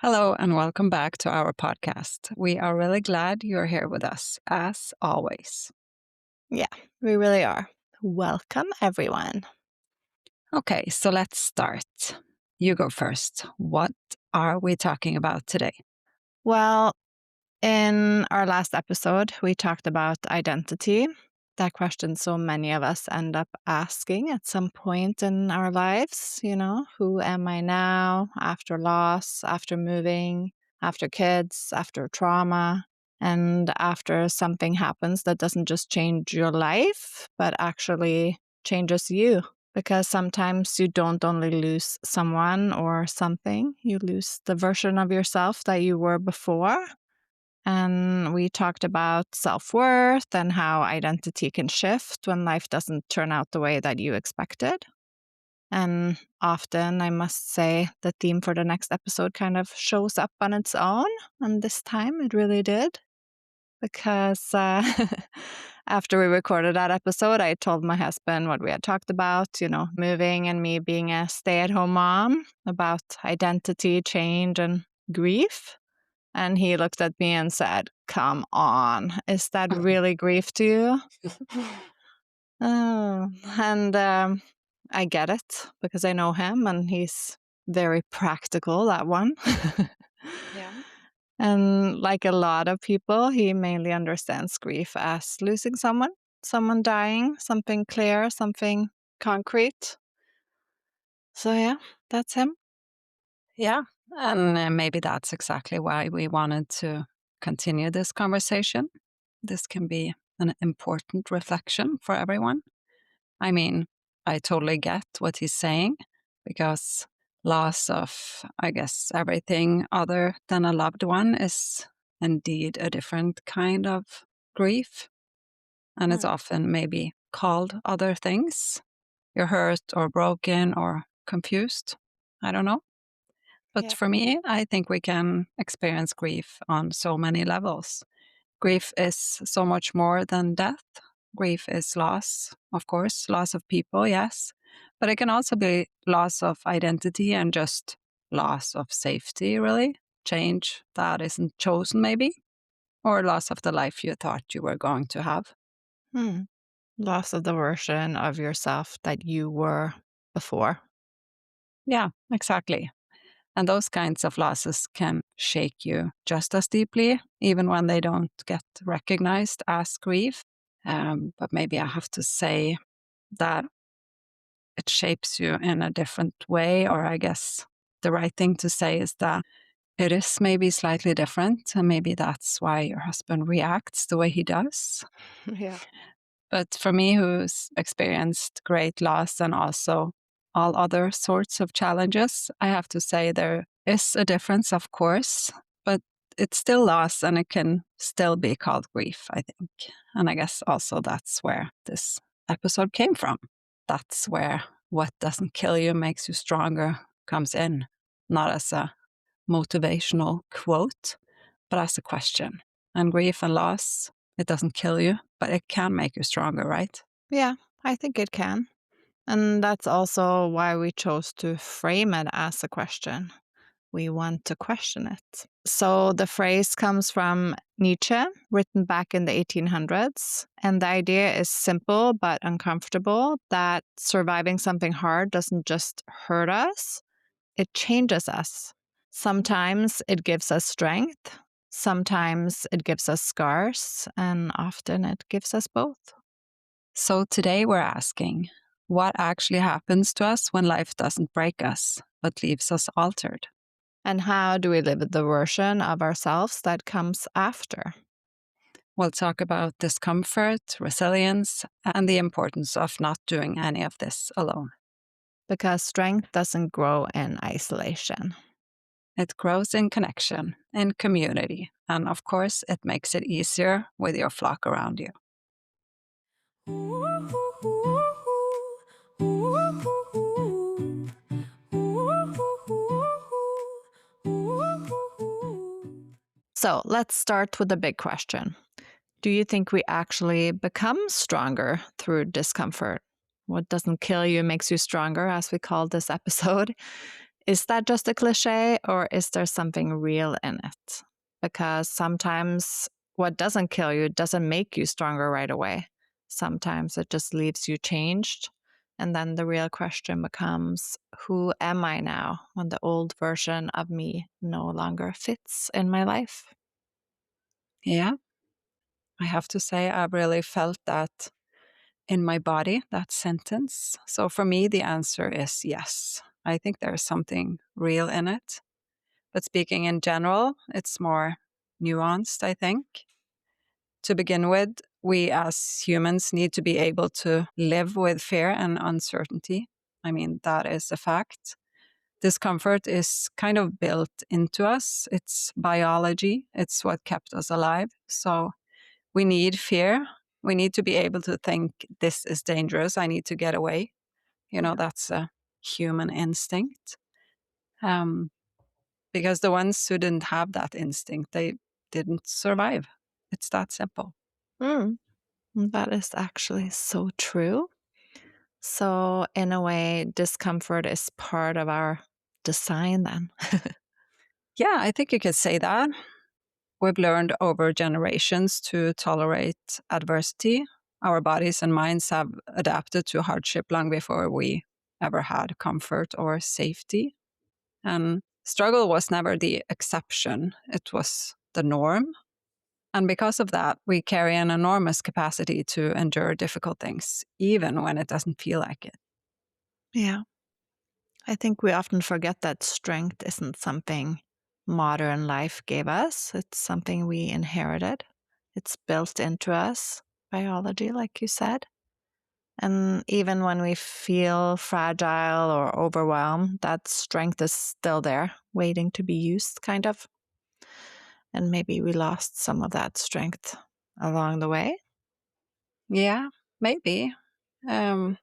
Hello and welcome back to our podcast. We are really glad you're here with us, as always. Yeah, we really are. Welcome, everyone. Okay, so let's start. You go first. What are we talking about today? Well, in our last episode, we talked about identity. That question so many of us end up asking at some point in our lives. Who am I now after loss, after moving, after kids, after trauma, and after something happens that doesn't just change your life, but actually changes you? Because sometimes you don't only lose someone or something, you lose the version of yourself that you were before. And we talked about self worth and how identity can shift when life doesn't turn out the way that you expected. And often, I must say, the theme for the next episode kind of shows up on its own. And this time it really did. Because after we recorded that episode, I told my husband what we had talked about, moving and me being a stay at home mom, about identity change and grief. And he looked at me and said, "Come on, is that really grief to you?" Oh, and I get it because I know him and he's very practical, that one. Yeah. And like a lot of people, he mainly understands grief as losing someone dying, something clear, something concrete. So, yeah, that's him. Yeah, and maybe that's exactly why we wanted to continue this conversation. This can be an important reflection for everyone. I mean, I totally get what he's saying because loss of, I guess, everything other than a loved one is indeed a different kind of grief. And it's Mm, often maybe called other things. You're hurt or broken or confused. I don't know. But yeah. for me, I think we can experience grief on so many levels. Grief is so much more than death. Grief is loss, of course, loss of people, yes. But it can also be loss of identity and just loss of safety, really. Change that isn't chosen, maybe, or loss of the life you thought you were going to have. Hmm. Loss of the version of yourself that you were before. Yeah, exactly. And those kinds of losses can shake you just as deeply, even when they don't get recognized as grief. But maybe I have to say that it shapes you in a different way, or I guess the right thing to say is that it is maybe slightly different, and maybe that's why your husband reacts the way he does. Yeah. But for me, who's experienced great loss and also all other sorts of challenges, I have to say there is a difference, of course, but it's still loss and it can still be called grief, I think. And I guess also that's where this episode came from. That's where what doesn't kill you makes you stronger comes in, not as a motivational quote, but as a question. And grief and loss, it doesn't kill you, but it can make you stronger, right? Yeah, I think it can. And that's also why we chose to frame it as a question. We want to question it. So the phrase comes from Nietzsche, written back in the 1800s. And the idea is simple but uncomfortable, that surviving something hard doesn't just hurt us, it changes us. Sometimes it gives us strength, sometimes it gives us scars, and often it gives us both. So today we're asking what actually happens to us when life doesn't break us, but leaves us altered? And how do we live the version of ourselves that comes after? We'll talk about discomfort, resilience, and the importance of not doing any of this alone. Because strength doesn't grow in isolation. It grows in connection, in community, and of course, it makes it easier with your flock around you. So let's start with the big question. Do you think we actually become stronger through discomfort? What doesn't kill you makes you stronger, as we called this episode. is that just a cliche or is there something real in it? Because sometimes what doesn't kill you doesn't make you stronger right away. Sometimes it just leaves you changed. And then the real question becomes, who am I now when the old version of me no longer fits in my life? Yeah, I have to say, I've really felt that in my body, that sentence. So for me, the answer is yes. I think there's something real in it. But speaking in general, it's more nuanced, I think. To begin with, we as humans need to be able to live with fear and uncertainty. I mean, that is a fact. Discomfort is kind of built into us. It's biology, it's what kept us alive. So we need fear. We need to be able to think, this is dangerous, I need to get away. Yeah. That's a human instinct. Um, because the ones who didn't have that instinct, they didn't survive. It's that simple. Mm, that is actually so true. So, in a way, discomfort is part of our design then. Yeah, I think you could say that. We've learned over generations to tolerate adversity. Our bodies and minds have adapted to hardship long before we ever had comfort or safety. And struggle was never the exception, it was the norm. And because of that, we carry an enormous capacity to endure difficult things, even when it doesn't feel like it. Yeah. I think we often forget that strength isn't something modern life gave us, it's something we inherited. It's built into us, biology, like you said. And even when we feel fragile or overwhelmed, that strength is still there, waiting to be used, kind of. And maybe we lost some of that strength along the way. Yeah, maybe. Um,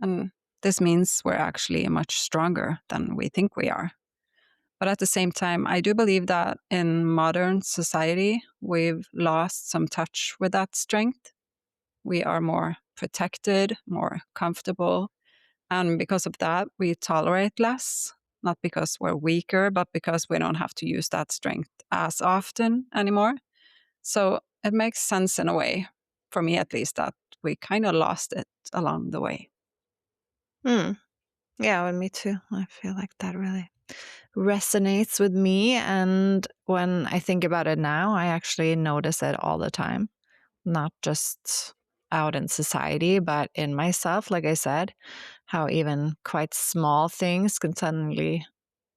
and this means we're actually much stronger than we think we are. But at the same time, I do believe that in modern society, we've lost some touch with that strength. We are more protected, more comfortable. And because of that, we tolerate less, not because we're weaker, but because we don't have to use that strength as often anymore. So it makes sense in a way, for me at least, that we kind of lost it along the way. Hmm. Yeah, with me too. I feel like that really resonates with me. And when I think about it now, I actually notice it all the time, not just out in society, but in myself. Like I said, how even quite small things can suddenly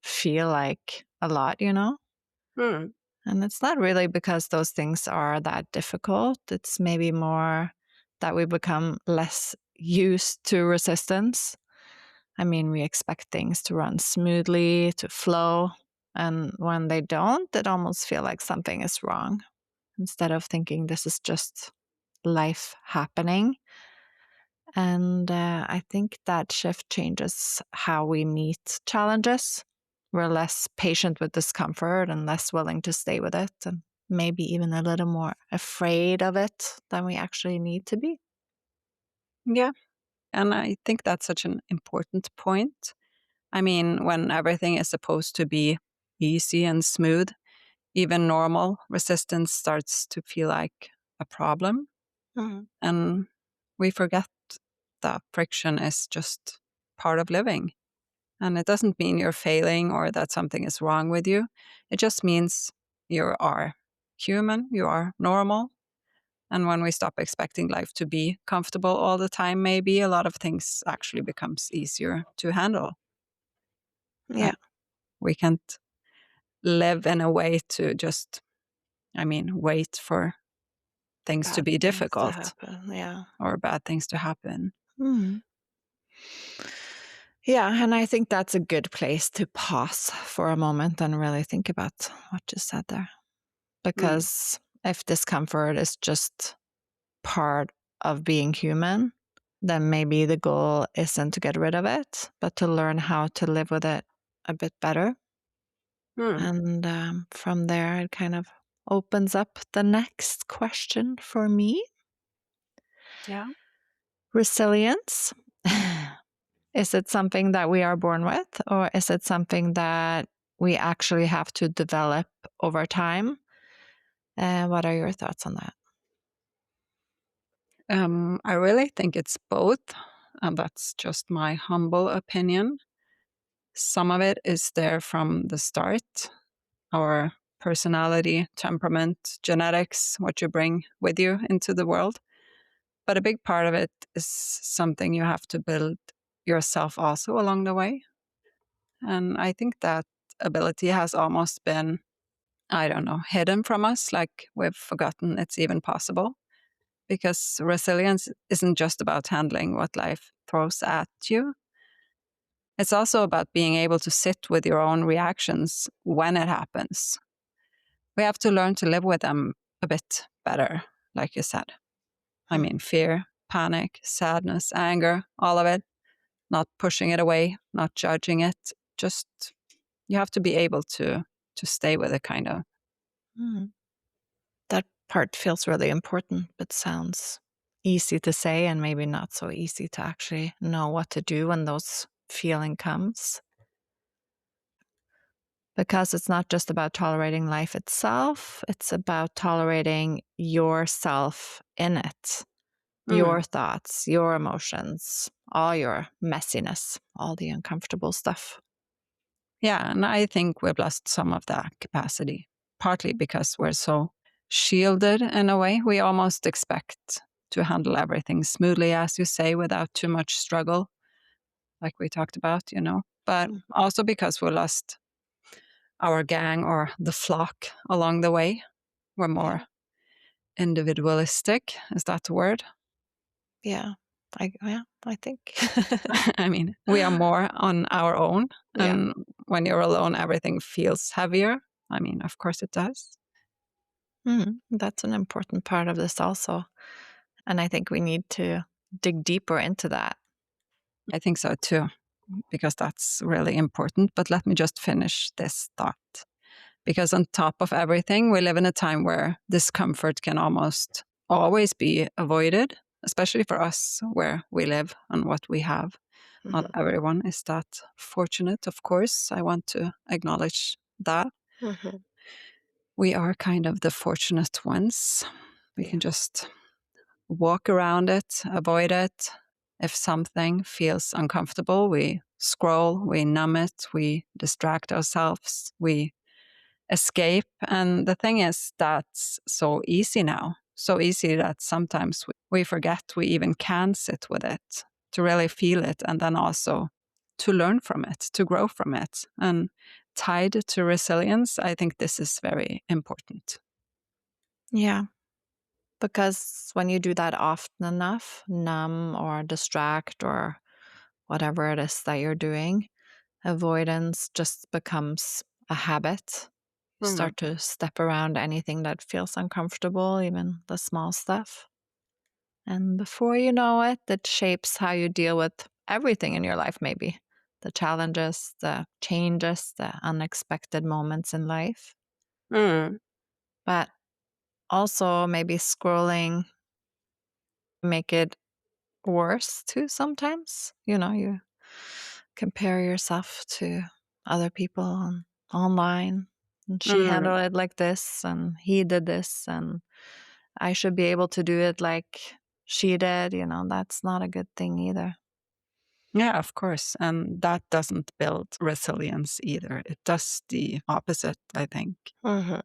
feel like a lot, you know? Hmm. And it's not really because those things are that difficult. It's maybe more that we become less used to resistance. I mean, we expect things to run smoothly, to flow. And when they don't, it almost feels like something is wrong. Instead of thinking this is just life happening. And I think that shift changes how we meet challenges. We're less patient with discomfort and less willing to stay with it, and maybe even a little more afraid of it than we actually need to be. Yeah. And I think that's such an important point. I mean, when everything is supposed to be easy and smooth, even normal resistance starts to feel like a problem. Mhm. And we forget that friction is just part of living. And it doesn't mean you're failing or that something is wrong with you. It just means you are human, you are normal. And when we stop expecting life to be comfortable all the time, maybe a lot of things actually becomes easier to handle. Yeah, Like we can't live in a way to just, I mean, wait for things to bad be things to difficult happen. Yeah. or bad things to happen. Mhm. Yeah, and I think that's a good place to pause for a moment and really think about what you said there. Mm. Because if discomfort is just part of being human, then maybe the goal isn't to get rid of it, but to learn how to live with it a bit better. Mm. And from there, it kind of opens up the next question for me. Yeah. Resilience. Is it something that we are born with, or is it something that we actually have to develop over time? What are your thoughts on that? I really think it's both, and that's just my humble opinion. Some of it is there from the start, our personality, temperament, genetics, what you bring with you into the world. But a big part of it is something you have to build yourself also along the way. And I think that ability has almost been, I don't know, hidden from us, like we've forgotten it's even possible. Because resilience isn't just about handling what life throws at you. It's also about being able to sit with your own reactions when it happens. We have to learn to live with them a bit better, like you said. I Hmm. mean, fear, panic, sadness, anger, all of it, not pushing it away, not judging it. Just you have to be able to stay with it, kind of. Mm. That part feels really important, but sounds easy to say and maybe not so easy to actually know what to do when those feeling comes. Because it's not just about tolerating life itself, it's about tolerating yourself in it, Mm. your thoughts, your emotions, all your messiness, all the uncomfortable stuff. Yeah, and I think we've lost some of that capacity, partly because we're so shielded in a way. We almost expect to handle everything smoothly, as you say, without too much struggle, like we talked about. But Mm. also because we lost our gang or the flock along the way. We're Yeah. more individualistic. Is that the word? Yeah. I think. I mean, we are more on our own. Yeah. And when you're alone, everything feels heavier. I mean, of course it does. That's an important part of this also. And I think we need to dig deeper into that. I think so too, because that's really important. But let me just finish this thought. Because on top of everything, we live in a time where discomfort can almost always be avoided, especially for us where we live and what we have. Not Mhm. everyone is that fortunate, of course. I want to acknowledge that. Mhm. We are kind of the fortunate ones. We Yeah. can just walk around it, avoid it. If something feels uncomfortable, we scroll, we numb it, we distract ourselves, we escape. And the thing is, that's so easy now. So easy that sometimes we forget we even can sit with it, to really feel it, and then also to learn from it, to grow from it. And tied to resilience, I think this is very important. Yeah. Because when you do that often enough, numb or distract or whatever it is that you're doing, avoidance just becomes a habit. You Mm. start to step around anything that feels uncomfortable, even the small stuff. And before you know it, it shapes how you deal with everything in your life, maybe the challenges, the changes, the unexpected moments in life. Mm. But also, maybe scrolling make it worse too sometimes. You compare yourself to other people online. And she Mm. handled it like this, and he did this, and I should be able to do it like she did. That's not a good thing either. Yeah, of course. And that doesn't build resilience either. It does the opposite, I think. Mhm.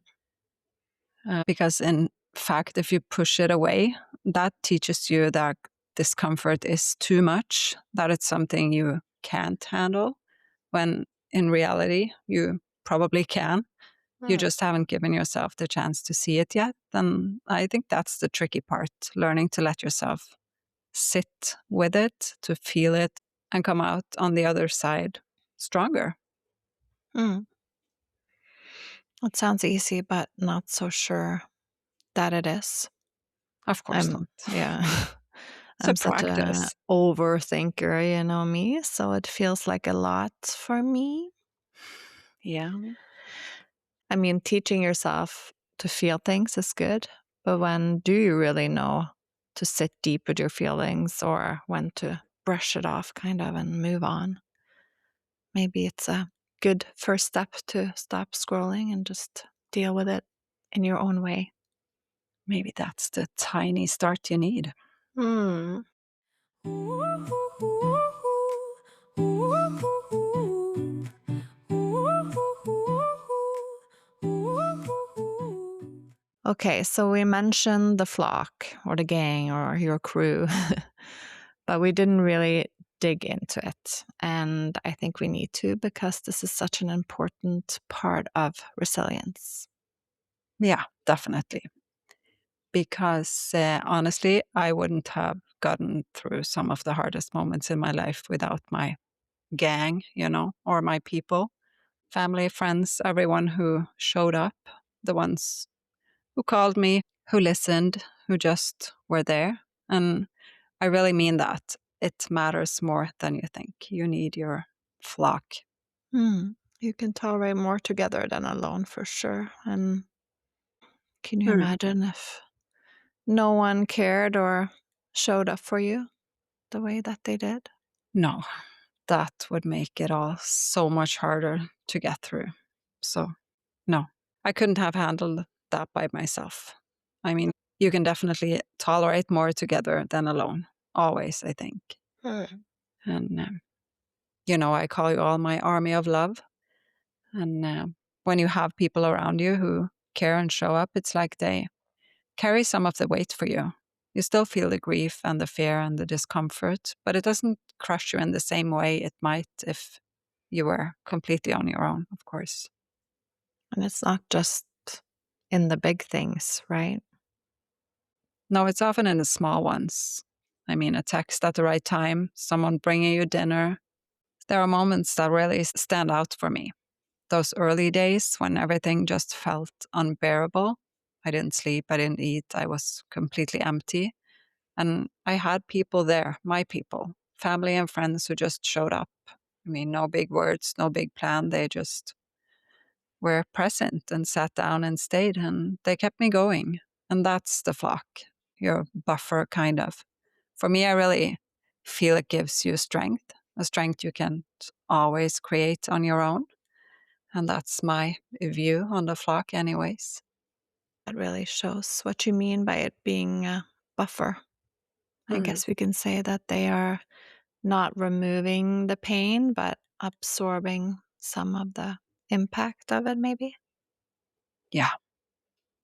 Because, in fact, if you push it away, that teaches you that discomfort is too much, that it's something you can't handle, when in reality, you probably can. You Mm. just haven't given yourself the chance to see it yet. And I think that's the tricky part, learning to let yourself sit with it, to feel it, and come out on the other side stronger. Mm. It sounds easy, but not so sure that it is. Of course not. Yeah. It's a I'm such a practice. overthinker, me, so it feels like a lot for me. Yeah. I mean, teaching yourself to feel things is good, but when do you really know to sit deep with your feelings or when to brush it off kind of and move on. Maybe it's a good first step to stop scrolling and just deal with it in your own way. Maybe that's the tiny start you need. Hmm. Okay, so we mentioned the flock or the gang or your crew, but we didn't really dig into it. And I think we need to because this is such an important part of resilience. Yeah, definitely. Because honestly, I wouldn't have gotten through some of the hardest moments in my life without my gang, or my people, family, friends, everyone who showed up, the ones who called me, who listened, who just were there. And I really mean that. It matters more than you think. You need your flock. Hmm. You can tolerate more together than alone for sure. And can you Hmm. imagine if no one cared or showed up for you the way that they did? No, that would make it all so much harder to get through. So, no, I couldn't have handled that by myself. I mean, you can definitely tolerate more together than alone, always, I think. Hmm. And, I call you all my army of love. And when you have people around you who care and show up, it's like they carry some of the weight for you. You still feel the grief and the fear and the discomfort, but it doesn't crush you in the same way it might if you were completely on your own, of course. And it's not just in the big things, right? No, it's often in the small ones. I mean, a text at the right time, someone bringing you dinner. There are moments that really stand out for me. Those early days when everything just felt unbearable. I didn't sleep, I didn't eat, I was completely empty. And I had people there, my people, family and friends who just showed up. I mean, no big words, no big plan. They just were present and sat down and stayed, and they kept me going. And that's the flock, your buffer, kind of. For me, I really feel it gives you strength, a strength you can't always create on your own. And that's my view on the flock, anyways. That really shows what you mean by it being a buffer. I Mm. guess we can say that they are not removing the pain, but absorbing some of the impact of it, maybe. Yeah.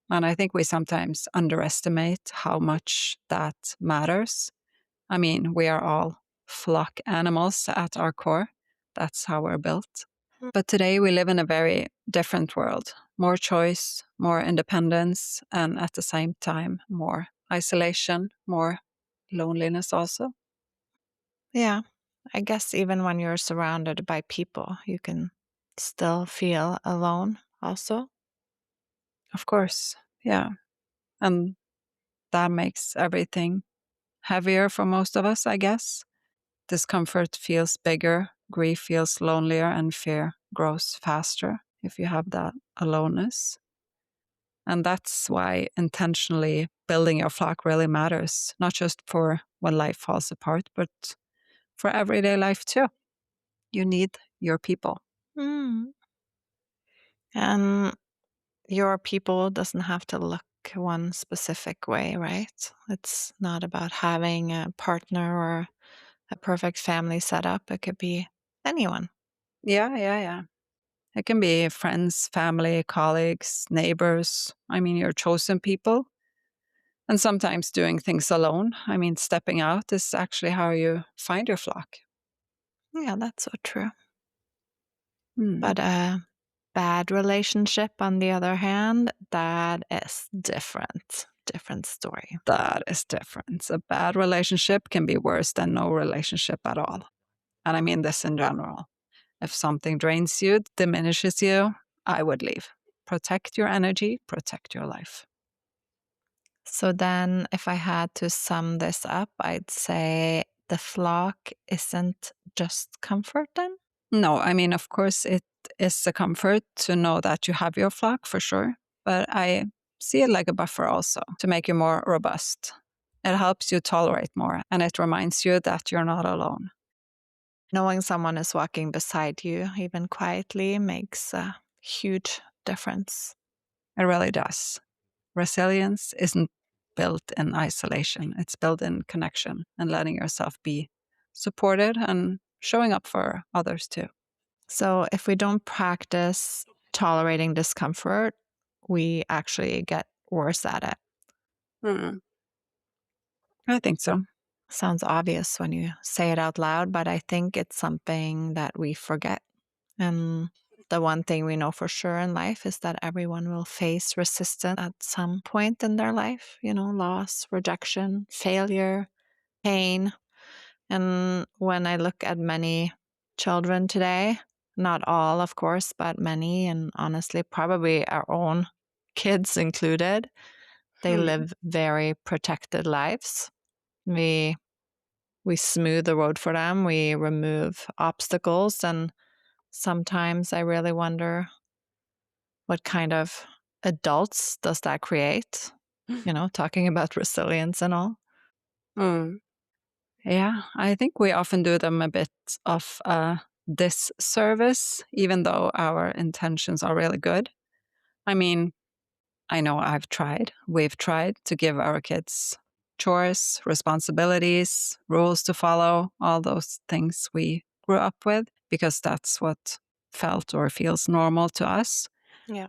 And I think we sometimes underestimate how much that matters. I mean, we are all flock animals at our core. That's how we're built. But today we live in a very different world, more choice, more independence, and at the same time, more isolation, more loneliness also. Yeah. I guess even when you're surrounded by people, you can still feel alone also. Of course. Yeah. And that makes everything heavier for most of us, I guess. Discomfort feels bigger, grief feels lonelier, and fear grows faster if you have that aloneness. And that's why intentionally building your flock really matters, not just for when life falls apart, but for everyday life too. You need your people. Mm. And your people doesn't have to look one specific way, right? It's not about having a partner or a perfect family setup. It could be anyone. Yeah, yeah, yeah. It can be friends, family, colleagues, neighbors. I mean, your chosen people. And sometimes doing things alone. I mean, stepping out is actually how you find your flock. Yeah, that's so true. Hmm. But a bad relationship, on the other hand, that is different. Different story. That is different. A bad relationship can be worse than no relationship at all. And I mean this in general. If something drains you, diminishes you, I would leave. Protect your energy, protect your life. So then, if I had to sum this up, I'd say the flock isn't just comfort then? No, I mean, of course, it is a comfort to know that you have your flock for sure. But I see it like a buffer also to make you more robust. It helps you tolerate more and it reminds you that you're not alone. Knowing someone is walking beside you, even quietly, makes a huge difference. It really does. Resilience isn't built in isolation, it's built in connection and letting yourself be supported and showing up for others too. So, if we don't practice tolerating discomfort, we actually get worse at it. Mm, I think so. Sounds obvious when you say it out loud, but I think it's something that we forget. And the one thing we know for sure in life is that everyone will face resistance at some point in their life, loss, rejection, failure, pain. And when I look at many children today, not all, of course, but many, and honestly, probably our own kids included, they Hmm. live very protected lives. We we smooth the road for them, we remove obstacles, and sometimes I really wonder what kind of adults does that create? Talking about resilience and all. Mm. Yeah, I think we often do them a bit of a disservice, even though our intentions are really good. I mean, I know we've tried to give our kids chores, responsibilities, rules to follow, all those things we grew up with, because that's what felt or feels normal to us. Yeah.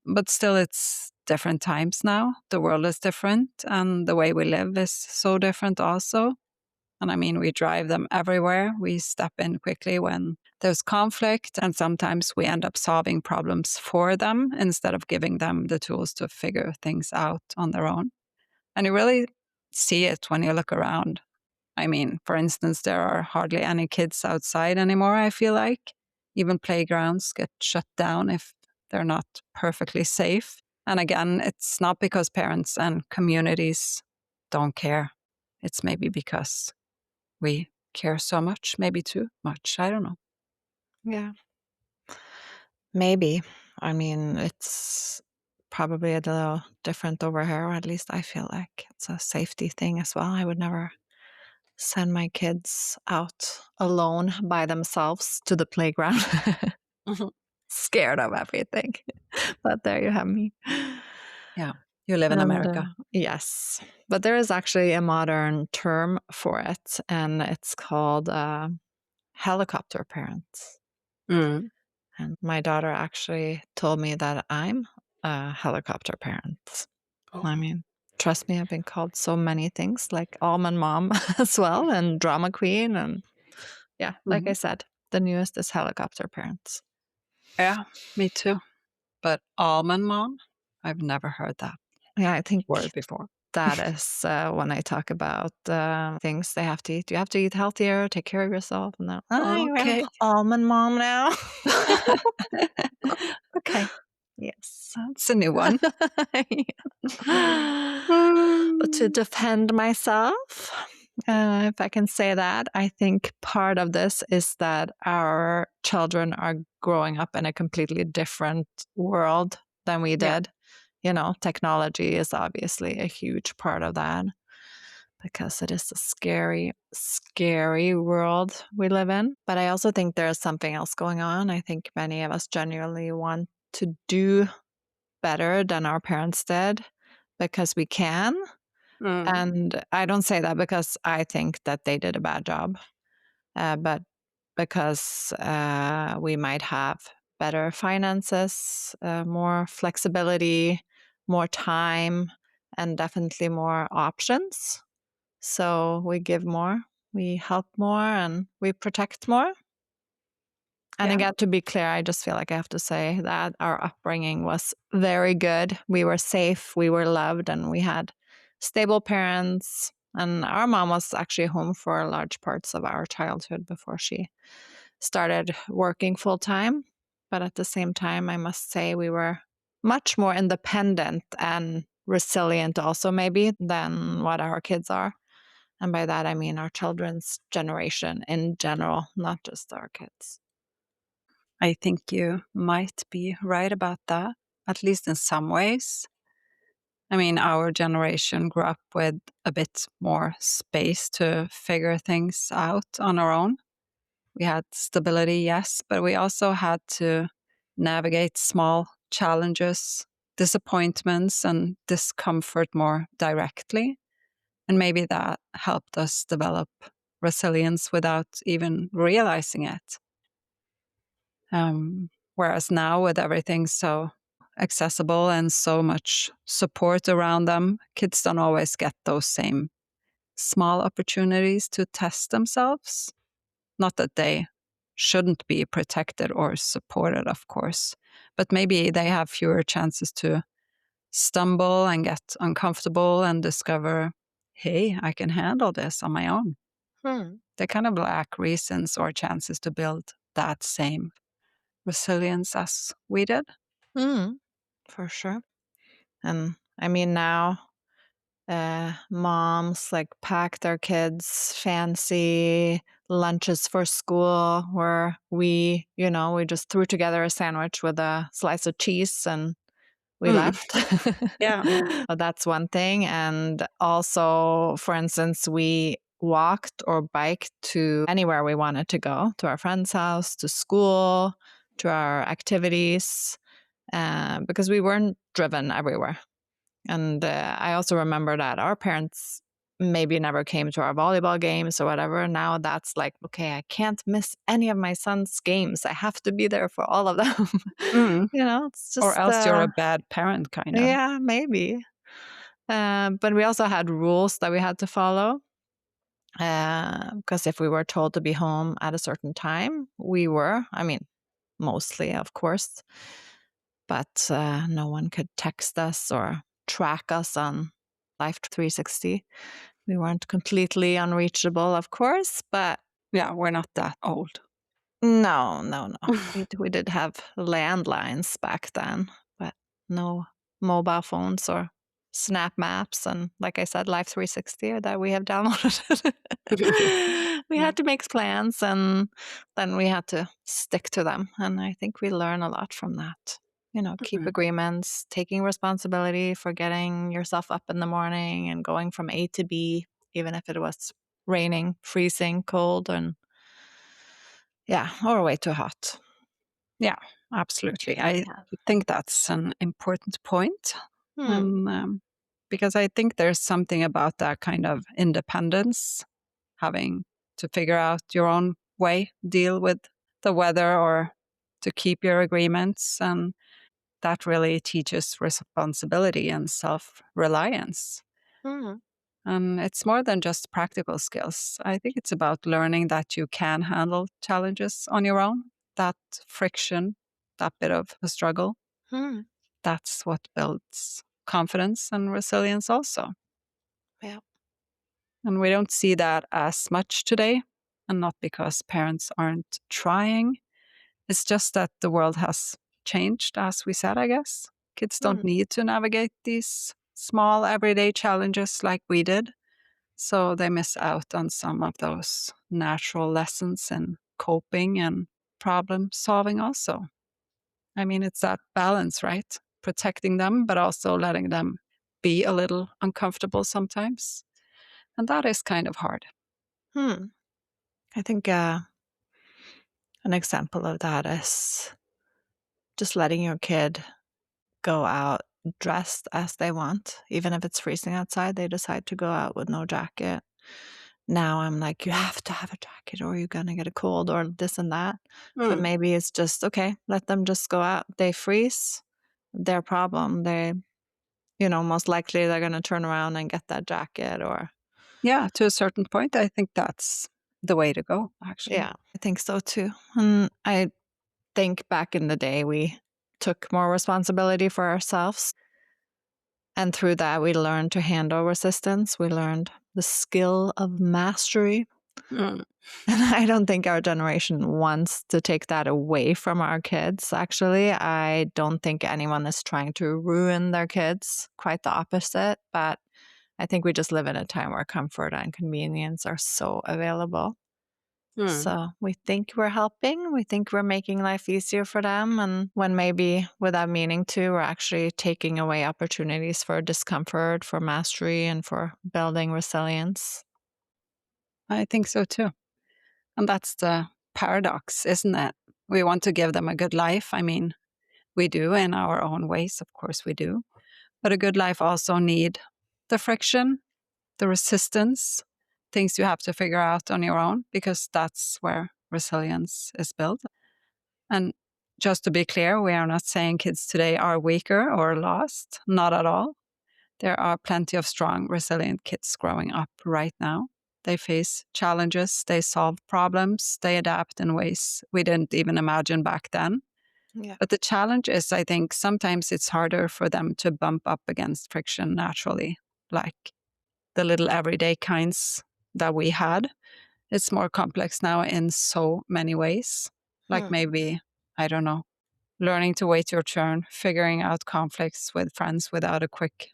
But still, it's different times now. The world is different, and the way we live is so different also. And I mean, we drive them everywhere. We step in quickly when there's conflict, and sometimes we end up solving problems for them instead of giving them the tools to figure things out on their own. And you really see it when you look around. I mean, for instance, there are hardly any kids outside anymore, I feel like. Even playgrounds get shut down if they're not perfectly safe. And again, it's not because parents and communities don't care. It's maybe because we care so much, maybe too much. I don't know. Yeah. Maybe. I mean, it's probably a little different over here, or at least I feel like it's a safety thing as well. I would never send my kids out alone by themselves to the playground, Mhm. scared of everything. But there you have me. Yeah. You live in And America. yes, but there is actually a modern term for it, and it's called helicopter parents. Mm. And my daughter actually told me that I'm a helicopter parent. I Oh. mean, trust me, I've been called so many things, like almond mom as well, and drama queen. And yeah, like I Mhm. said, the newest is helicopter parents. Yeah, me too. But almond mom? I've never heard that Yeah, I think word before. that is when I talk about things they have to eat. You have to eat healthier, take care of yourself. And then, oh, you're an Okay. almond mom now. Okay, Yes. that's a new one. To Mm. defend myself, if I can say that, I think part of this is that our children are growing up in a completely different world than we Yeah, did. Technology is obviously a huge part of that because it is a scary, scary world we live in. But I also think there's something else going on. I think many of us genuinely want to do better than our parents did because we can. mm, And I don't say that because I think that they did a bad job, but because we might have better finances, more flexibility, more time, and definitely more options. So we give more, we help more, and we protect more. And yeah. again, to be clear, I just feel like I have to say that our upbringing was very good. We were safe, we were loved, and we had stable parents. And our mom was actually home for large parts of our childhood before she started working full time. But at the same time, I must say we were much more independent and resilient, also, maybe, than what our kids are. And by that, I mean our children's generation in general, not just our kids. I think you might be right about that, at least in some ways. I mean, our generation grew up with a bit more space to figure things out on our own. We had stability, yes, but we also had to navigate small challenges, disappointments, and discomfort more directly. And maybe that helped us develop resilience without even realizing it. Whereas now, with everything so accessible and so much support around them, kids don't always get those same small opportunities to test themselves. Not that they shouldn't be protected or supported, of course, but maybe they have fewer chances to stumble and get uncomfortable and discover, hey, I can handle this on my own. Hmm. They kind of lack reasons or chances to build that same resilience as we did. Hmm. For sure. And I mean, now moms like pack their kids fancy lunches for school where we just threw together a sandwich with a slice of cheese and we Mm, left. yeah. That's one thing. And also, for instance, we walked or biked to anywhere we wanted to go, to our friend's house, to school, to our activities, because we weren't driven everywhere. And I also remember that our parents maybe never came to our volleyball games or whatever. Now that's like, okay, I can't miss any of my son's games. I have to be there for all of them. Mm. It's Or just, else you're a bad parent, kind of. yeah, maybe. But we also had rules that we had to follow. Because if we were told to be home at a certain time, we were. I mean, mostly, of course. But no one could text us or track us on Life 360. We weren't completely unreachable, of course, but Yeah, we're not that old. no, no, no. We did have landlines back then, but no mobile phones or Snap Maps, and like I said, Life 360 that we have downloaded. We Yeah. had to make plans, and then we had to stick to them, and I think we learn a lot from that. Keep Mm. agreements, taking responsibility for getting yourself up in the morning and going from A to B, even if it was raining, freezing, cold, and yeah, or way too hot. Yeah, absolutely. I Yeah. think that's an important point. Hmm. And because I think there's something about that kind of independence, having to figure out your own way, deal with the weather, or to keep your agreements. And that really teaches responsibility and self reliance. Hmm. And it's more than just practical skills. I think it's about learning that you can handle challenges on your own, that friction, that bit of a struggle. Hmm. That's what builds confidence and resilience, also. Yeah. And we don't see that as much today, and not because parents aren't trying. It's just that the world has changed, as we said, I guess. Kids don't Hmm. need to navigate these small everyday challenges like we did. So they miss out on some of those natural lessons in coping and problem solving, also. I mean, it's that balance, right? Protecting them, but also letting them be a little uncomfortable sometimes. And that is kind of hard. Hmm. I think an example of that is just letting your kid go out dressed as they want. Even if it's freezing outside, they decide to go out with no jacket. Now I'm like, you have to have a jacket or you're going to get a cold or this and that. But Mm. maybe it's just, okay, let them just go out. They freeze, their problem. Most likely they're going to turn around and get that jacket or, Yeah, to a certain point, I think that's the way to go, actually. yeah, I think so too. And I think back in the day, we took more responsibility for ourselves. And through that, we learned to handle resistance. We learned the skill of mastery. Mm. And I don't think our generation wants to take that away from our kids, actually. I don't think anyone is trying to ruin their kids, quite the opposite. But I think we just live in a time where comfort and convenience are so available. Hmm. So we think we're helping, we think we're making life easier for them. And when maybe without meaning to, we're actually taking away opportunities for discomfort, for mastery, and for building resilience. I think so too. And that's the paradox, isn't it? We want to give them a good life. I mean, we do in our own ways, of course we do. But a good life also need the friction, the resistance, things you have to figure out on your own, because that's where resilience is built. And just to be clear, we are not saying kids today are weaker or lost, not at all. There are plenty of strong, resilient kids growing up right now. They face challenges, they solve problems, they adapt in ways we didn't even imagine back then. Yeah. But the challenge is, I think, sometimes it's harder for them to bump up against friction naturally, like the little everyday kinds that we had. It's more complex now in so many ways. Like Hmm. maybe, I don't know, learning to wait your turn, figuring out conflicts with friends without a quick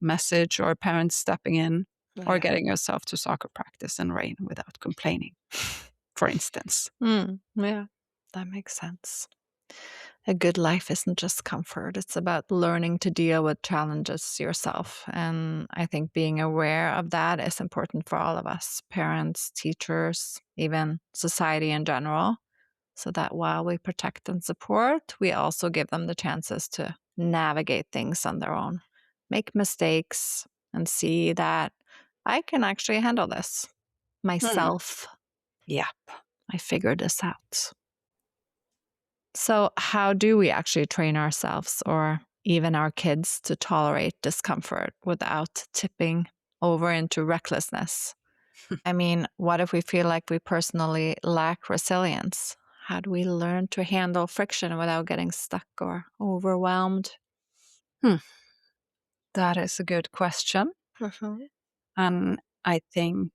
message or parents stepping in, or Yeah. getting yourself to soccer practice in rain without complaining, for instance. Yeah. That makes sense. A good life isn't just comfort, it's about learning to deal with challenges yourself. And I think being aware of that is important for all of us parents, teachers, even society in general. So that while we protect and support, we also give them the chances to navigate things on their own, make mistakes, and see that I can actually handle this Hmm. myself. Yeah. I figured this out. So, how do we actually train ourselves or even our kids to tolerate discomfort without tipping over into recklessness? I mean, what if we feel like we personally lack resilience? How do we learn to handle friction without getting stuck or overwhelmed? Hmm. That is a good question. Mhm. And I think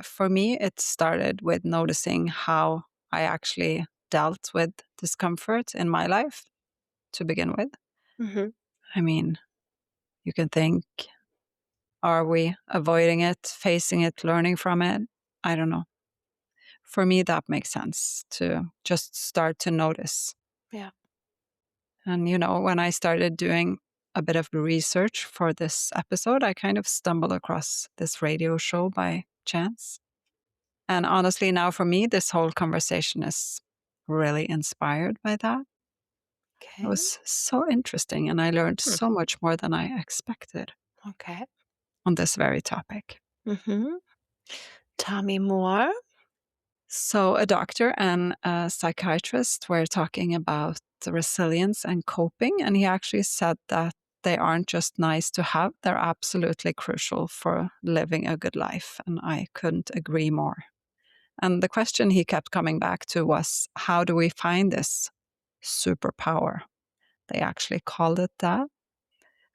for me, it started with noticing how I actually dealt with discomfort in my life to begin with. Mhm. I mean, you can think, are we avoiding it, facing it, learning from it? I don't know. For me, that makes sense to just start to notice. Yeah. And, when I started doing a bit of research for this episode, I kind of stumbled across this radio show by chance. And honestly, now for me, this whole conversation is really inspired by that. It Okay. was so interesting, and I learned Hmm. so much more than I expected Okay. on this very topic. Mhm. Tell me more. So, a doctor and a psychiatrist were talking about the resilience and coping, and he actually said that they aren't just nice to have, they're absolutely crucial for living a good life. And I couldn't agree more. And the question he kept coming back to was, how do we find this superpower? They actually called it that.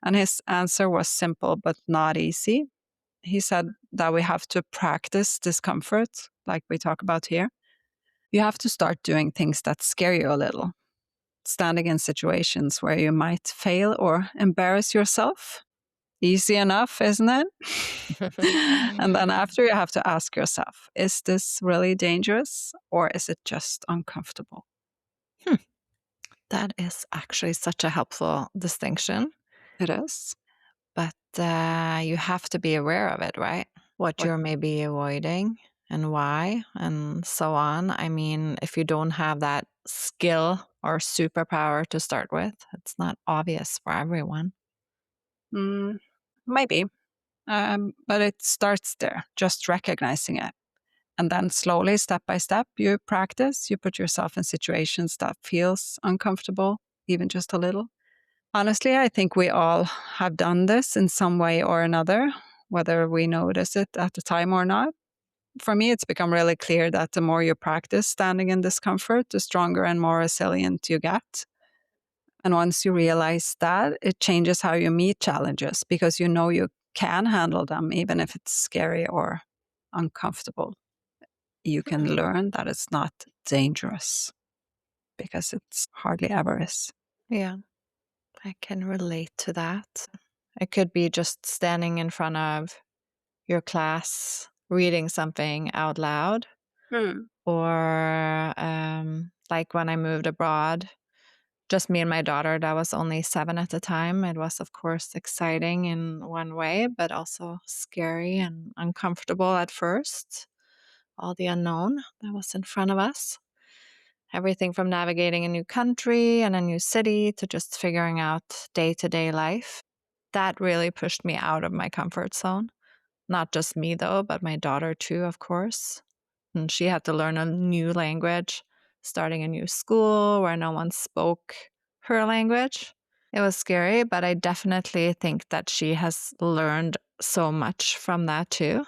And his answer was simple but not easy. He said that we have to practice discomfort, like we talk about here. You have to start doing things that scare you a little, standing in situations where you might fail or embarrass yourself. Easy enough, isn't it? And then after, you have to ask yourself, is this really dangerous or is it just uncomfortable? Hmm. That is actually such a helpful distinction. It is. But you have to be aware of it, right? What What? you're maybe avoiding and why, and so on. I mean, if you don't have that skill or superpower to start with, it's not obvious for everyone. Mm, maybe. But it starts there, just recognizing it. And then slowly, step by step, you practice, you put yourself in situations that feels uncomfortable, even just a little. Honestly, I think we all have done this in some way or another, whether we notice it at the time or not. For me, it's become really clear that the more you practice standing in discomfort, the stronger and more resilient you get. And once you realize that, it changes how you meet challenges because you know you can handle them, even if it's scary or uncomfortable. You can Hmm. learn that it's not dangerous because it's hardly ever is. Yeah, I can relate to that. It could be just standing in front of your class, reading something out loud, Hmm. Or like when I moved abroad, just me and my daughter, that was only 7 at the time. It was, of course, exciting in one way, but also scary and uncomfortable at first. All the unknown that was in front of us. Everything from navigating a new country and a new city to just figuring out day to day life. That really pushed me out of my comfort zone. Not just me, though, but my daughter, too, of course. And she had to learn a new language, starting a new school where no one spoke her language. It was scary, but I definitely think that she has learned so much from that, too.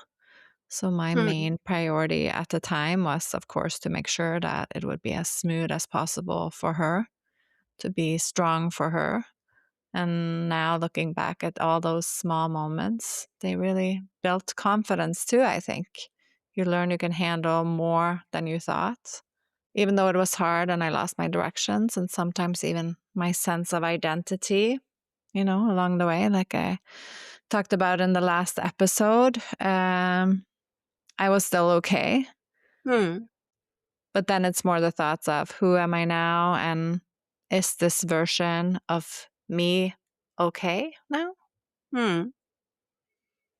So my Hmm. main priority at the time was, of course, to make sure that it would be as smooth as possible for her, to be strong for her. And now looking back at all those small moments, they really built confidence too, I think. You learn you can handle more than you thought. Even though it was hard and I lost my directions and sometimes even my sense of identity, along the way, like I talked about in the last episode. I was still okay. Hmm. But then it's more the thoughts of who am I now? And is this version of me okay now? Hmm.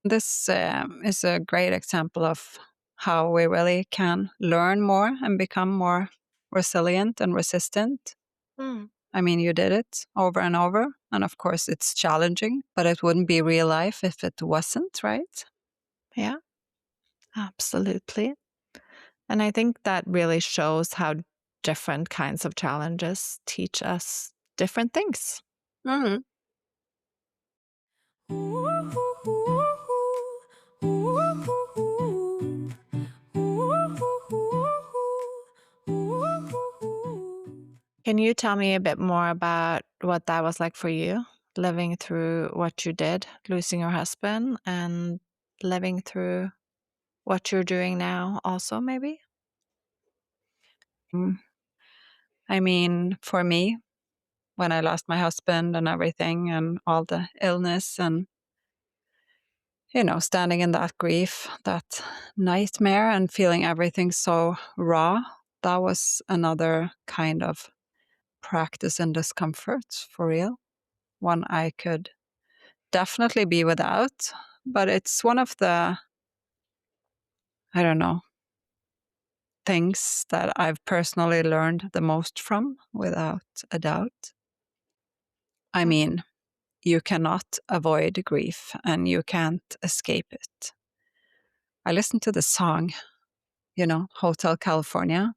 This is a great example of how we really can learn more and become more resilient and resistant. Mm. I mean, you did it over and over. And of course, it's challenging, but it wouldn't be real life if it wasn't, right? Yeah, absolutely. And I think that really shows how different kinds of challenges teach us different things. Hmm. Can you tell me a bit more about what that was like for you, living through what you did, losing your husband, and living through what you're doing now, also, maybe? I mean, for me, when I lost my husband and everything and all the illness and, standing in that grief, that nightmare and feeling everything so raw, that was another kind of practice in discomfort for real. One I could definitely be without, but it's one of the, I don't know, things that I've personally learned the most from, without a doubt. I Mm. mean, you cannot avoid grief and you can't escape it. I listened to the song, Hotel California.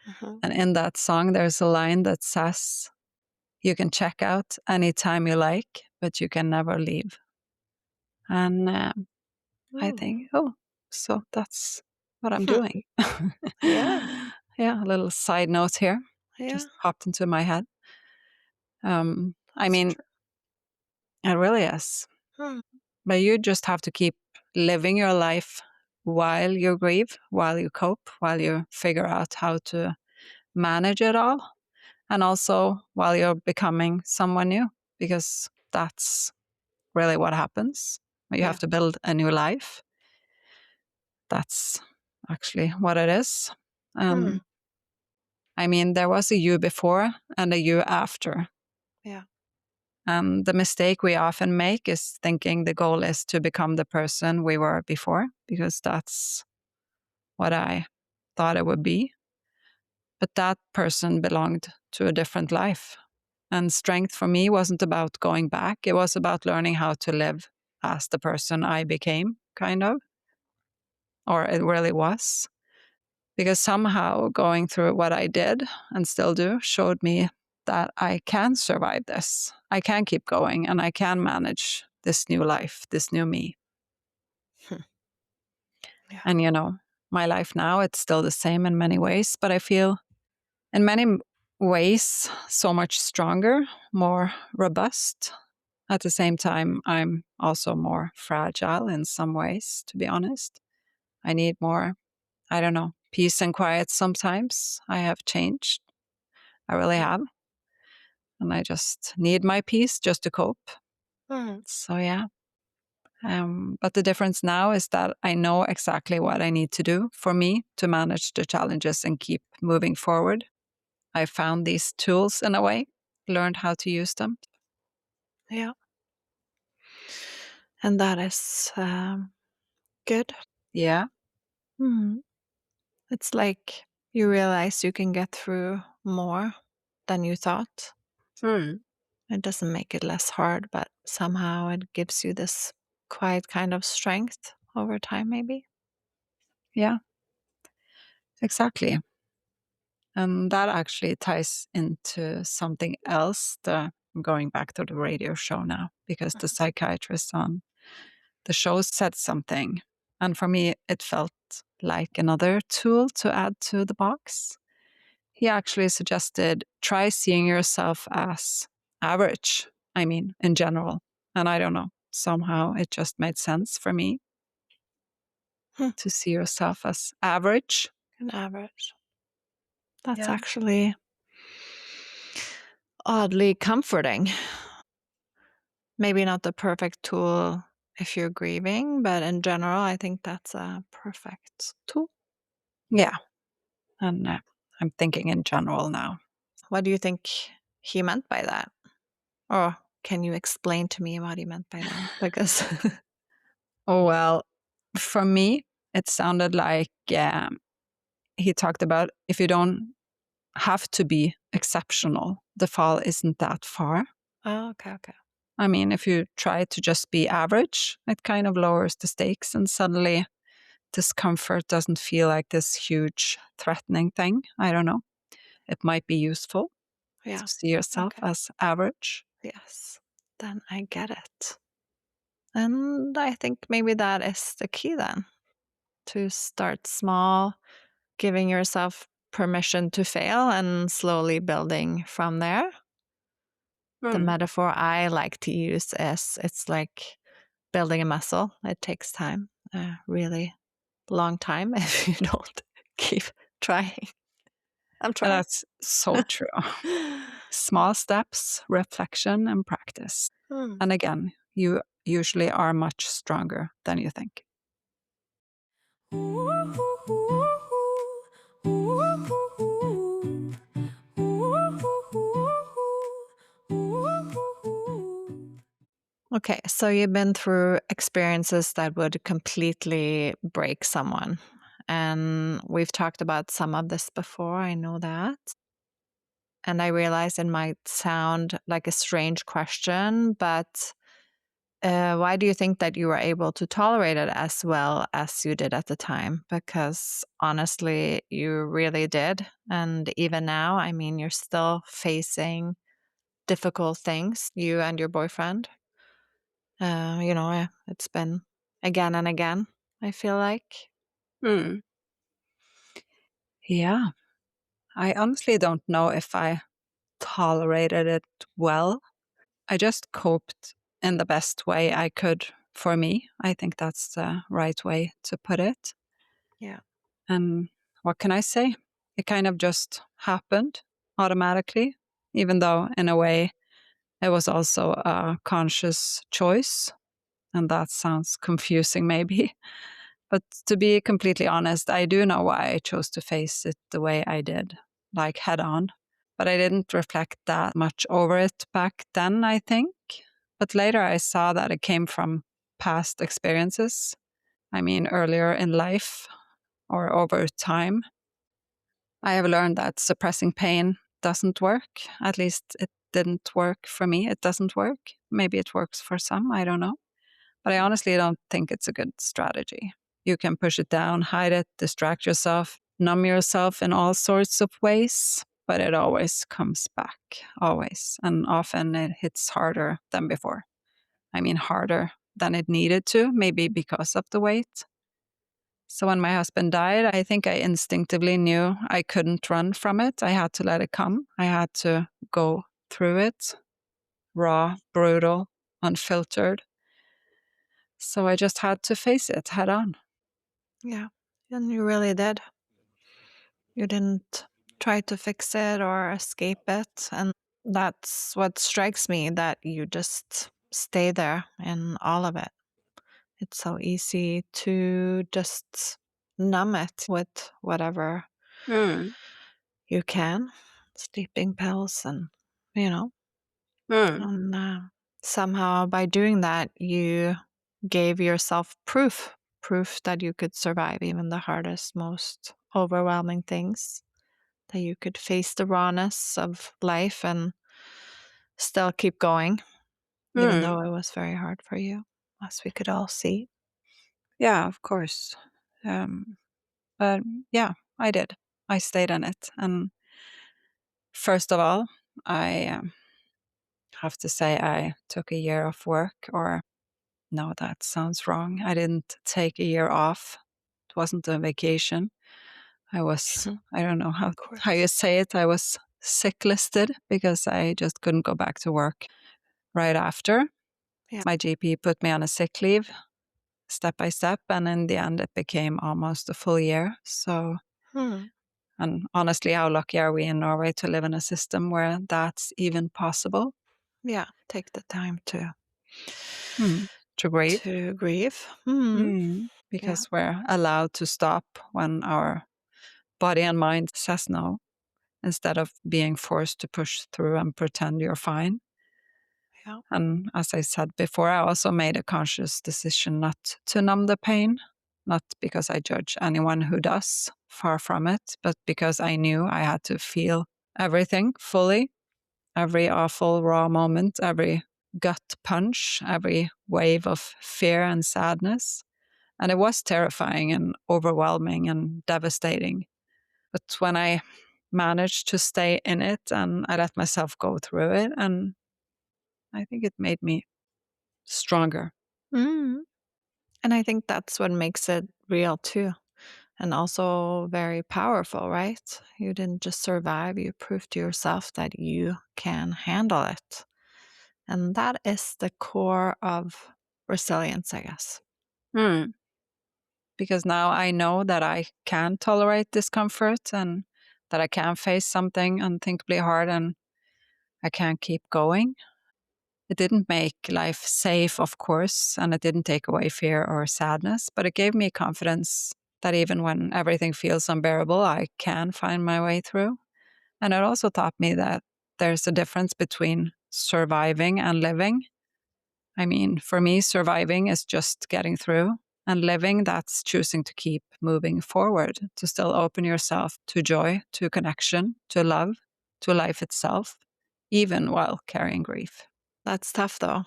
Mhm. And in that song, there's a line that says, you can check out anytime you like, but you can never leave. And I Mm. think, oh, so that's what I'm Hmm. doing. Yeah, Yeah, a little side note here yeah, just popped into my head. I that's mean, true. it really is. Hmm. But you just have to keep living your life while you grieve, while you cope, while you figure out how to manage it all, and also while you're becoming someone new, because that's really what happens. You Yeah. have to build a new life. That's actually what it is. Hmm. Um, I mean, there was a you before and a you after. Yeah. And the mistake we often make is thinking the goal is to become the person we were before, because that's what I thought it would be. But that person belonged to a different life. And strength for me wasn't about going back, it was about learning how to live as the person I became, kind of, or it really was. Because somehow going through what I did and still do showed me that I can survive this. I can keep going and I can manage this new life, this new me. Hmm. Yeah. And, my life now, it's still the same in many ways, but I feel in many ways so much stronger, more robust. At the same time, I'm also more fragile in some ways, to be honest. I need more, I don't know, peace and quiet sometimes. I have changed. I really Hmm. have. And I just need my peace just to cope. Hmm. So, yeah. But the difference now is that I know exactly what I need to do for me to manage the challenges and keep moving forward. I found these tools in a way, learned how to use them. Yeah. And that is good. Yeah. Mhm. It's like you realize you can get through more than you thought. Hmm. It doesn't make it less hard, but somehow it gives you this quiet kind of strength over time, maybe. Yeah, exactly. And that actually ties into something else. I'm going back to the radio show now because the psychiatrist on the show said something. And for me, it felt like another tool to add to the box. He actually suggested try seeing yourself as average, I mean, in general. And I don't know, somehow it just made sense for me Hmm. to see yourself as average. An average. That's Yeah. actually oddly comforting. Maybe not the perfect tool if you're grieving, but in general, I think that's a perfect tool. Yeah. And I'm thinking in general now. What do you think he meant by that? Or can you explain to me what he meant by that? Because Oh, well, for me, it sounded like he talked about if you don't have to be exceptional, the fall isn't that far. oh, okay, okay. I mean, if you try to just be average, it kind of lowers the stakes and suddenly discomfort doesn't feel like this huge threatening thing. I don't know. It might be useful Yeah. to see yourself Okay. as average. Yes. Then I get it. And I think maybe that is the key then, to start small, giving yourself permission to fail and slowly building from there. The Hmm. metaphor I like to use is it's like building a muscle. It takes time, a really long time if you don't keep trying. I'm And trying. that's so true. Small steps, reflection, and practice. Hmm. And again, you usually are much stronger than you think. Okay, so you've been through experiences that would completely break someone. And we've talked about some of this before, I know that. And I realize it might sound like a strange question, but why do you think that you were able to tolerate it as well as you did at the time? Because honestly, you really did. And even now, I mean, you're still facing difficult things, you and your boyfriend. It's been again and again, I feel like. Hmm. Yeah. I honestly don't know if I tolerated it well. I just coped in the best way I could for me. I think that's the right way to put it. Yeah. And what can I say? It kind of just happened automatically, even though in a way it was also a conscious choice. And that sounds confusing, maybe. But to be completely honest, I do know why I chose to face it the way I did, like head on. But I didn't reflect that much over it back then, I think. But later I saw that it came from past experiences. I mean, earlier in life or over time. I have learned that suppressing pain doesn't work. At least it didn't work for me. It doesn't work. Maybe it works for some. I don't know. But I honestly don't think it's a good strategy. You can push it down, hide it, distract yourself, numb yourself in all sorts of ways, but it always comes back, always. And often it hits harder than before. I mean, harder than it needed to, maybe because of the weight. So when my husband died, I think I instinctively knew I couldn't run from it. I had to let it come. I had to go through it, raw, brutal, unfiltered. So I just had to face it head on. Yeah. And you really did. You didn't try to fix it or escape it. And that's what strikes me, that you just stay there in all of it. It's so easy to just numb it with whatever Mm, you can, sleeping pills and, you know, mm, and somehow by doing that, you gave yourself proof that you could survive even the hardest, most overwhelming things, that you could face the rawness of life and still keep going, even mm. though it was very hard for you, as we could all see. Yeah, of course. Um, but yeah, I did. I stayed in it. And first of all, I have to say I took a year off work, or no, that sounds wrong. I didn't take a year off. It wasn't a vacation. I was, Mhm. I don't know Of how you course. say it. I was sick listed because I just couldn't go back to work right after. Yeah. My GP put me on a sick leave step by step, and in the end, it became almost a full year. So, Hmm. and honestly, how lucky are we in Norway to live in a system where that's even possible? Yeah. Take the time Hmm. To grieve. to grieve. Hmm. Yeah. Because we're allowed to stop when our body and mind says no, instead of being forced to push through and pretend you're fine. Yeah. And as I said before, I also made a conscious decision not to numb the pain, not because I judge anyone who does, far from it, but because I knew I had to feel everything fully, every awful raw moment, every gut punch, every wave of fear and sadness. And it was terrifying and overwhelming and devastating. But when I managed to stay in it and I let myself go through it, and I think it made me stronger. Mm. And I think that's what makes it real too. And also very powerful, right? You didn't just survive, you proved to yourself that you can handle it. And that is the core of resilience, I guess. Hmm. Because now I know that I can tolerate discomfort and that I can face something unthinkably hard and I can keep going. It didn't make life safe, of course, and it didn't take away fear or sadness, but it gave me confidence that even when everything feels unbearable, I can find my way through. And it also taught me that there's a difference between surviving and living. I mean, for me, surviving is just getting through, and living, that's choosing to keep moving forward, to still open yourself to joy, to connection, to love, to life itself, even while carrying grief. That's tough though.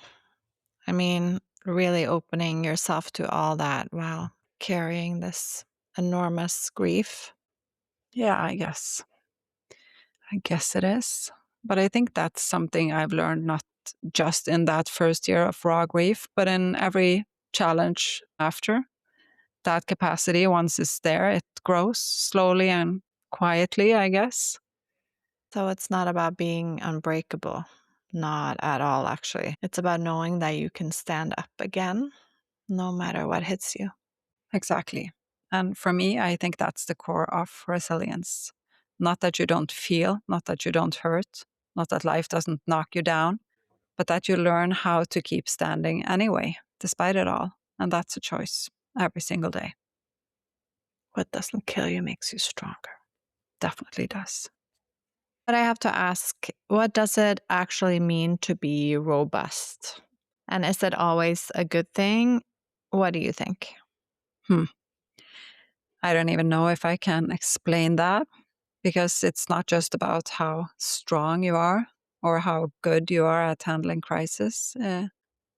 I mean, really opening yourself to all that while carrying this enormous grief. Yeah, I guess it is. But I think that's something I've learned not just in that first year of raw grief, but in every challenge after. That capacity, once it's there, it grows slowly and quietly, I guess. So it's not about being unbreakable. Not at all, actually. It's about knowing that you can stand up again no matter what hits you. Exactly. And for me, I think that's the core of resilience. Not that you don't feel, not that you don't hurt, not that life doesn't knock you down, but that you learn how to keep standing anyway, despite it all. And that's a choice every single day. What doesn't kill you makes you stronger. Definitely does. But I have to ask, what does it actually mean to be robust? And is it always a good thing? What do you think? Hmm. I don't even know if I can explain that because it's not just about how strong you are or how good you are at handling crisis.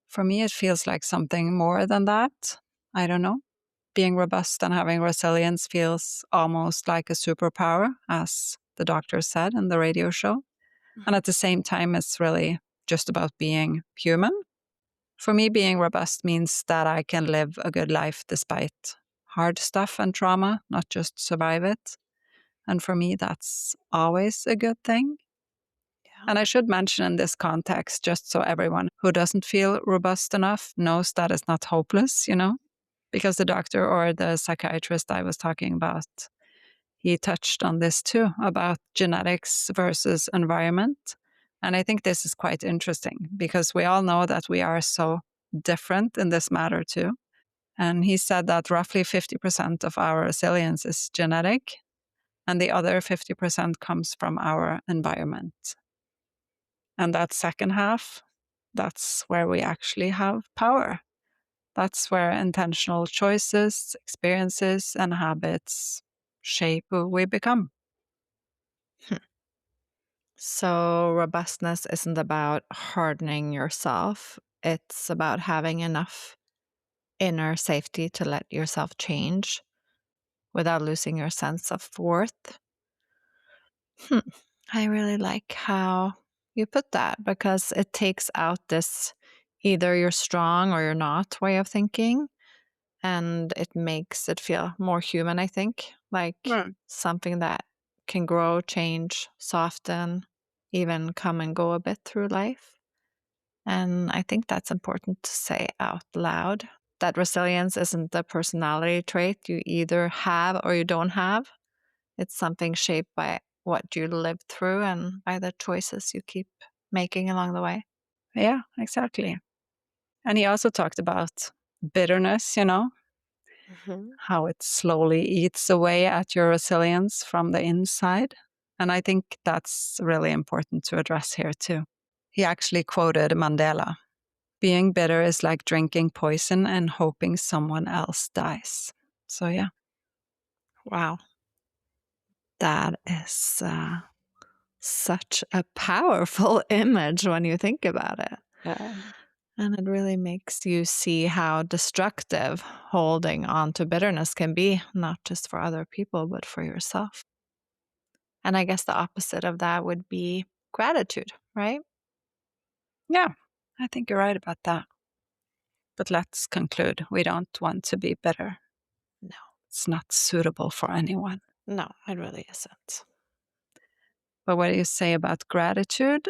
For me, it feels like something more than that. I don't know. Being robust and having resilience feels almost like a superpower, as the doctor said in the radio show. And Mhm. at the same time, it's really just about being human. For me, being robust means that I can live a good life despite hard stuff and trauma, not just survive it. And for me, that's always a good thing. Yeah. And I should mention in this context, just so everyone who doesn't feel robust enough knows that it's not hopeless, because the doctor or the psychiatrist I was talking about, he touched on this too about genetics versus environment. And I think this is quite interesting because we all know that we are so different in this matter too. And he said that roughly 50% of our resilience is genetic, and the other 50% comes from our environment. And that second half, that's where we actually have power. That's where intentional choices, experiences, and habits shape who we become. Hmm. So, robustness isn't about hardening yourself, it's about having enough inner safety to let yourself change without losing your sense of worth. Hmm. I really like how you put that because it takes out this either you're strong or you're not way of thinking. And it makes it feel more human, I think, like Mm. something that can grow, change, soften, even come and go a bit through life. And I think that's important to say out loud that resilience isn't a personality trait you either have or you don't have. It's something shaped by what you live through and by the choices you keep making along the way. Yeah, exactly. And he also talked about bitterness, Mhm. how it slowly eats away at your resilience from the inside. And I think that's really important to address here too. He actually quoted Mandela: being bitter is like drinking poison and hoping someone else dies. So, yeah. Wow, that is such a powerful image when you think about it. Yeah. And it really makes you see how destructive holding on to bitterness can be, not just for other people, but for yourself. And I guess the opposite of that would be gratitude, right? Yeah, I think you're right about that. But let's conclude. We don't want to be bitter. No, It's not suitable for anyone. no, it really isn't. But what do you say about gratitude?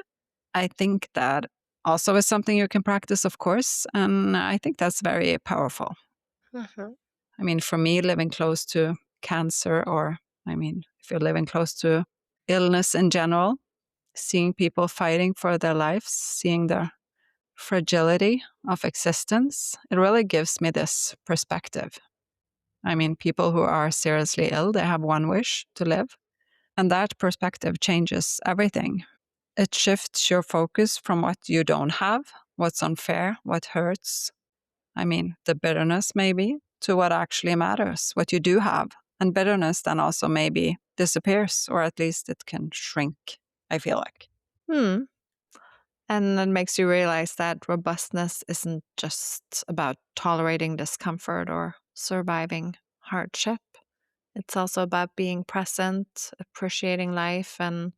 I think that also is something you can practice, of course. And I think that's very powerful. Hmm. I mean, for me, living close to cancer, or if you're living close to illness in general, seeing people fighting for their lives, seeing their fragility of existence, it really gives me this perspective. I mean, people who are seriously ill, they have one wish: to live. And that perspective changes everything. It shifts your focus from what you don't have, what's unfair, what hurts. The bitterness maybe, to what actually matters, what you do have. And bitterness then also maybe disappears, or at least it can shrink, I feel like. Hmm. And it makes you realize that robustness isn't just about tolerating discomfort or surviving hardship. It's also about being present, appreciating life, and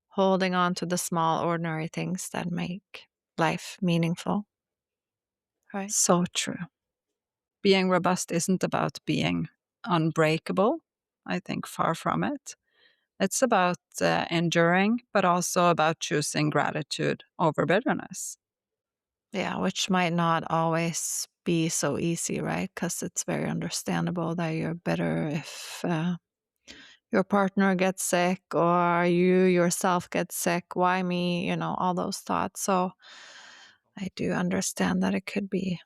holding on to the small, ordinary things that make life meaningful. Right. So true. Being robust isn't about being unbreakable. I think far from it. It's about enduring, but also about choosing gratitude over bitterness. Yeah, which might not always be so easy, right? Because it's very understandable that you're bitter if your partner gets sick or you yourself get sick. Why me? All those thoughts. So I do understand that it could be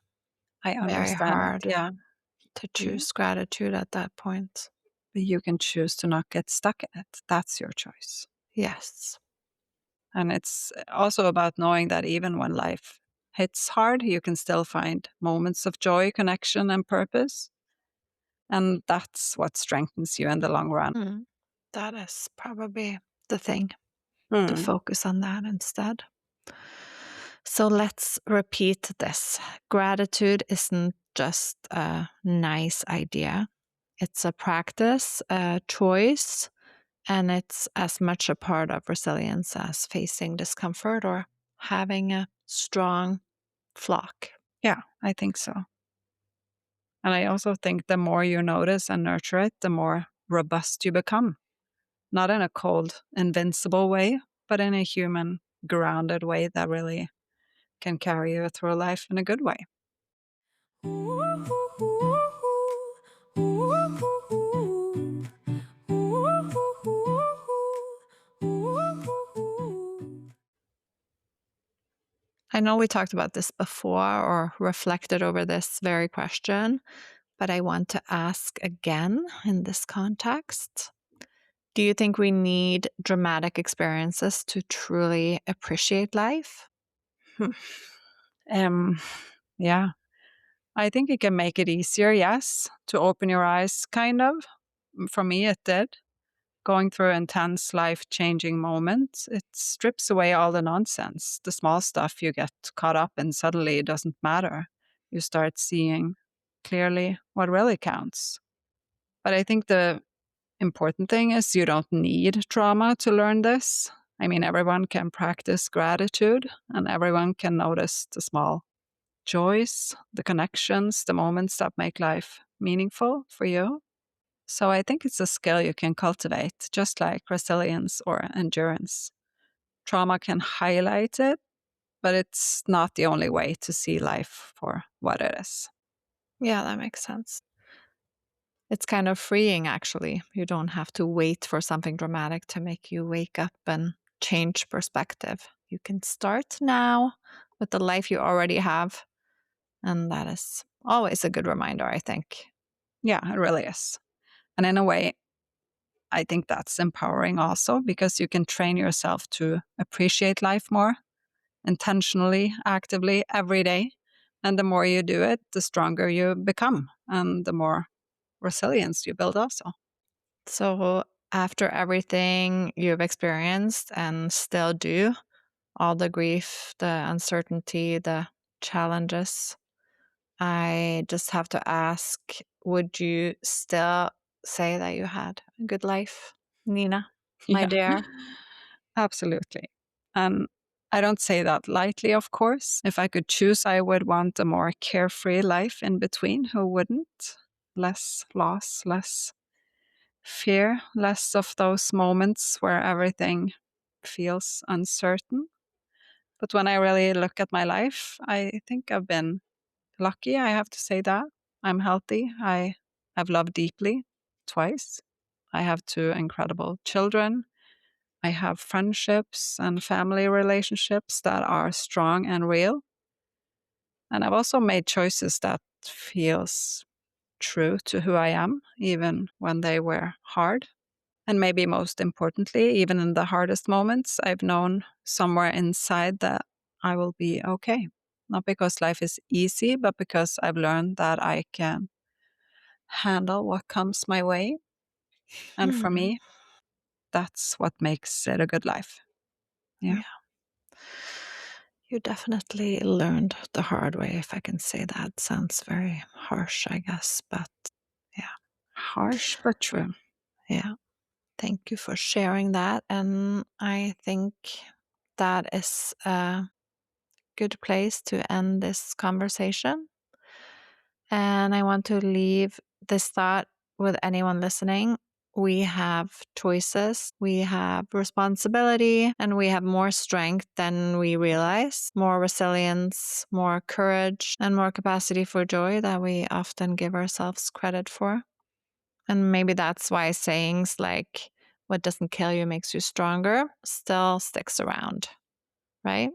I very understand it, hard yeah. to Yeah. choose gratitude at that point. But you can choose to not get stuck in it. That's your choice. Yes. And it's also about knowing that even when life hits hard, you can still find moments of joy, connection, and purpose. And that's what strengthens you in the long run. Mm. That is probably the thing, to Hmm. focus on that instead. So let's repeat this. Gratitude isn't just a nice idea, it's a practice, a choice, and it's as much a part of resilience as facing discomfort or having a strong flock. Yeah, I think so. And I also think the more you notice and nurture it, the more robust you become. Not in a cold, invincible way, but in a human, grounded way that really can carry you through life in a good way. I know we talked about this before or reflected over this very question, but I want to ask again in this context. Do you think we need dramatic experiences to truly appreciate life? Hmm. Um, yeah, I think it can make it easier, yes, to open your eyes, kind of. For me, it did. Going through intense, life changing moments, it strips away all the nonsense. The small stuff you get caught up in suddenly doesn't matter. You start seeing clearly what really counts. But I think the important thing is you don't need trauma to learn this. I mean, everyone can practice gratitude and everyone can notice the small joys, the connections, the moments that make life meaningful for you. So I think it's a skill you can cultivate, just like resilience or endurance. Trauma can highlight it, but it's not the only way to see life for what it is. Yeah, that makes sense. It's kind of freeing, actually. You don't have to wait for something dramatic to make you wake up and change perspective. You can start now with the life you already have. And that is always a good reminder, I think. Yeah, it really is. And in a way, I think that's empowering also because you can train yourself to appreciate life more intentionally, actively, every day. And the more you do it, the stronger you become and the more resilience you build also. So, after everything you've experienced and still do, all the grief, the uncertainty, the challenges, I just have to ask, would you still say that you had a good life, Nina, my Yeah, dear? absolutely. And I don't say that lightly, of course. If I could choose, I would want a more carefree life in between. Who wouldn't? Less loss, less fear, less of those moments where everything feels uncertain. But when I really look at my life, I think I've been lucky. I have to say that. I'm healthy. I have loved deeply twice. I have two incredible children. I have friendships and family relationships that are strong and real. And I've also made choices that feels true to who I am, even when they were hard. And maybe most importantly, even in the hardest moments, I've known somewhere inside that I will be okay. Not because life is easy, but because I've learned that I can handle what comes my way. And for Hmm. me, that's what makes it a good life. Yeah. Yeah, you definitely learned the hard way, if I can say that. Sounds very harsh, I guess, but yeah, Harsh but true. yeah. Thank you for sharing that. And I think that is a good place to end this conversation. And I want to leave this thought with anyone listening. We have choices, we have responsibility, and we have more strength than we realize, more resilience, more courage, and more capacity for joy that we often give ourselves credit for. And maybe that's why sayings like, what doesn't kill you makes you stronger, still sticks around, right?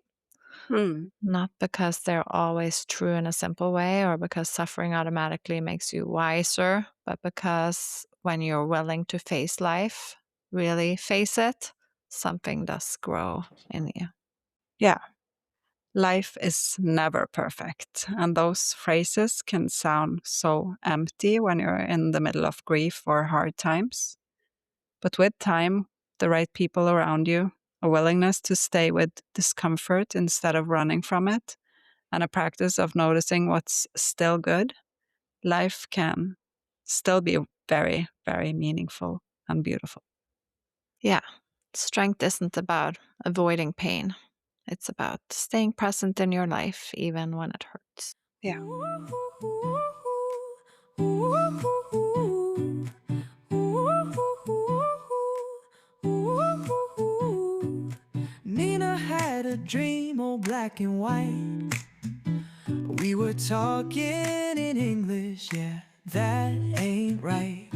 Hmm. Not because they're always true in a simple way or because suffering automatically makes you wiser, but because when you're willing to face life, really face it, something does grow in you. Yeah. Life is never perfect. And those phrases can sound so empty when you're in the middle of grief or hard times. But with time, the right people around you, a willingness to stay with discomfort instead of running from it, and a practice of noticing what's still good, life can still be very, very meaningful and beautiful. Yeah, strength isn't about avoiding pain, it's about staying present in your life even when it hurts. Yeah. Nina had a dream, all black and white. We were talking in English, yeah, that ain't right.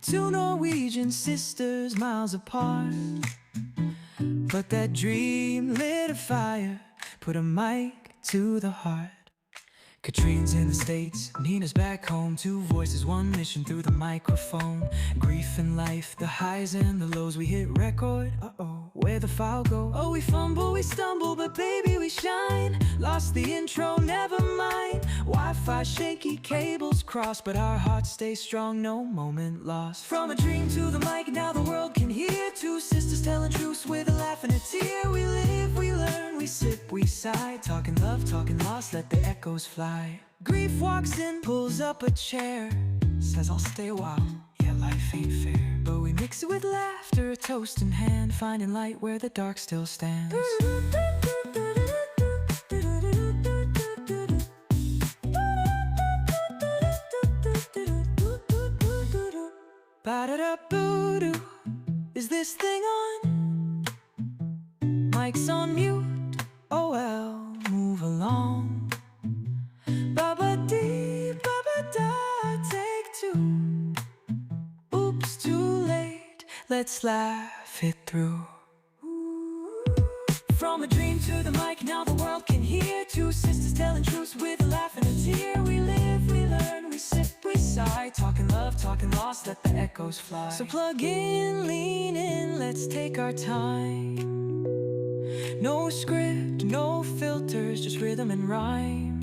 Two Norwegian sisters miles apart, but that dream lit a fire, put a mic to the heart. Katrine's in the States, Nina's back home. Two voices, one mission through the microphone. Grief in life, the highs and the lows. We hit record, where the file go? Oh, we fumble, we stumble, but baby we shine. Lost the intro, never mind. Wi-Fi shaky, cables crossed, but our hearts stay strong, no moment lost. From a dream to the mic, now the world can hear. Two sisters telling truths with a laugh and a tear. We live, we learn, we sip, we sigh. Talking love, talking lost, let the echoes fly. Grief walks in, pulls up a chair, says I'll stay a while, yeah, life ain't fair. But we mix it with laughter, a toast in hand, finding light where the dark still stands. Ba-da-da-boo-doo, is this thing on? Mic's on mute, oh well, move along. Ba-ba-dee, ba-ba-da, take two. Oops, too late, let's laugh it through. From a dream to the mic, now the world can hear. Two sisters telling truths with a laugh and a tear. We live, we learn, we sip, we sigh. Talking love, talking lost, let the echoes fly. So plug in, lean in, let's take our time. No script, no filters, just rhythm and rhyme.